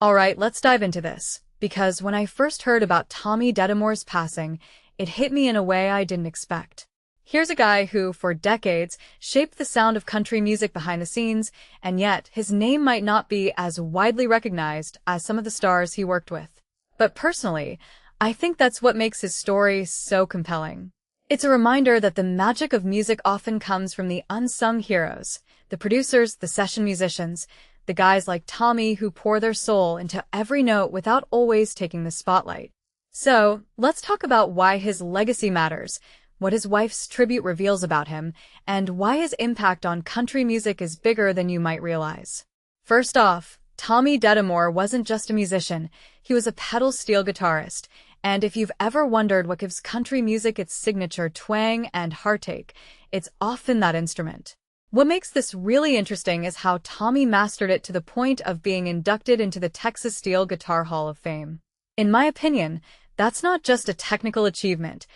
Alright, let's dive into this, because when I first heard about Tommy Detamore's passing, it hit me in a way I didn't expect. Here's a guy who, for decades, shaped the sound of country music behind the scenes, and yet his name might not be as widely recognized as some of the stars he worked with. But personally, I think that's what makes his story so compelling. It's a reminder that the magic of music often comes from the unsung heroes, the producers, the session musicians, the guys like Tommy who pour their soul into every note without always taking the spotlight. So, let's talk about why his legacy matters, what his wife's tribute reveals about him, and why his impact on country music is bigger than you might realize. First off, Tommy Detamore wasn't just a musician, he was a pedal steel guitarist, and if you've ever wondered what gives country music its signature twang and heartache, it's often that instrument. What makes this really interesting is how Tommy mastered it to the point of being inducted into the Texas Steel Guitar Hall of Fame. In my opinion, that's not just a technical achievement,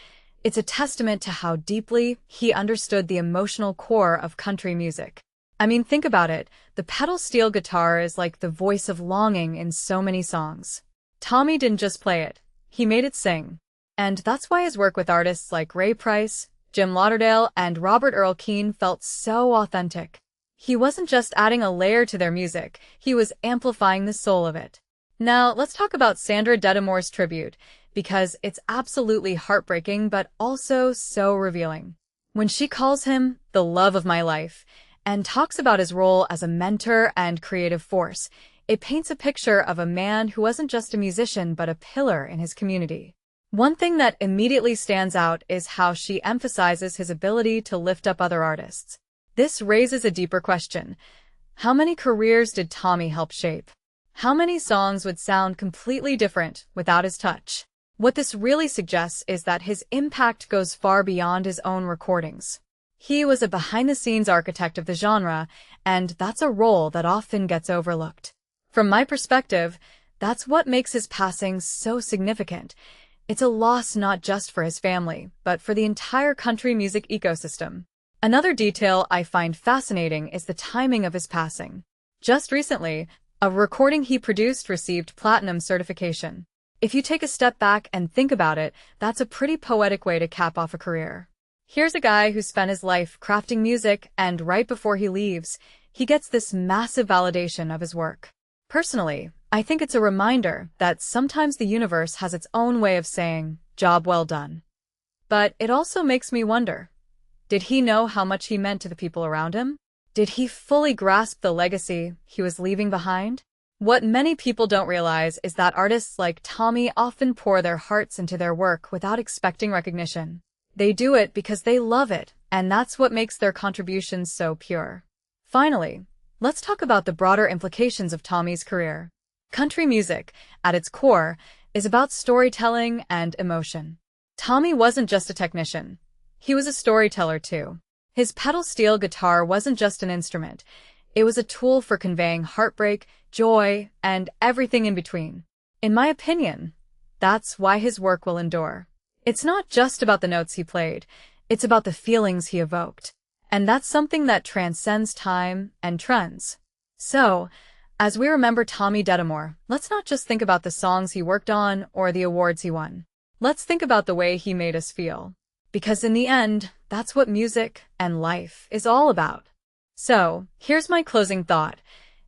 it's a testament to how deeply he understood the emotional core of country music. I mean, think about it, the pedal steel guitar is like the voice of longing in so many songs. Tommy didn't just play it, he made it sing. And that's why his work with artists like Ray Price, Jim Lauderdale, and Robert Earl Keen felt so authentic. He wasn't just adding a layer to their music, he was amplifying the soul of it. Now, let's talk about Sandra Detamore's tribute, because it's absolutely heartbreaking but also so revealing. When she calls him the love of my life and talks about his role as a mentor and creative force, it paints a picture of a man who wasn't just a musician but a pillar in his community. One thing that immediately stands out is how she emphasizes his ability to lift up other artists. This raises a deeper question. How many careers did Tommy help shape? How many songs would sound completely different without his touch? What this really suggests is that his impact goes far beyond his own recordings. He was a behind-the-scenes architect of the genre, and that's a role that often gets overlooked. From my perspective, that's what makes his passing so significant. It's a loss not just for his family, but for the entire country music ecosystem. Another detail I find fascinating is the timing of his passing. Just recently, a recording he produced received platinum certification. If you take a step back and think about it, that's a pretty poetic way to cap off a career. Here's a guy who spent his life crafting music, and right before he leaves, he gets this massive validation of his work. Personally, I think it's a reminder that sometimes the universe has its own way of saying, "Job well done." But it also makes me wonder, did he know how much he meant to the people around him? Did he fully grasp the legacy he was leaving behind? What many people don't realize is that artists like Tommy often pour their hearts into their work without expecting recognition. They do it because they love it, and that's what makes their contributions so pure. Finally, let's talk about the broader implications of Tommy's career. Country music, at its core, is about storytelling and emotion. Tommy wasn't just a technician. He was a storyteller too. His pedal steel guitar wasn't just an instrument. It was a tool for conveying heartbreak, joy, and everything in between. In my opinion, that's why his work will endure. It's not just about the notes he played, it's about the feelings he evoked. And that's something that transcends time and trends. So, as we remember Tommy Detamore, let's not just think about the songs he worked on or the awards he won. Let's think about the way he made us feel. Because in the end, that's what music and life is all about. So, here's my closing thought.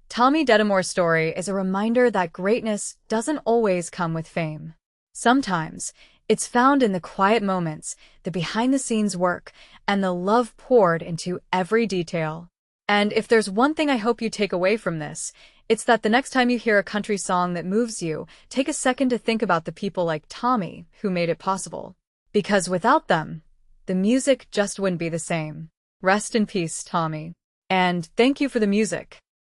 Tommy Detamore's story is a reminder that greatness doesn't always come with fame. Sometimes, it's found in the quiet moments, the behind-the-scenes work, and the love poured into every detail. And if there's one thing I hope you take away from this, it's that the next time you hear a country song that moves you, take a second to think about the people like Tommy who made it possible. Because without them, the music just wouldn't be the same. Rest in peace, Tommy. And thank you for the music.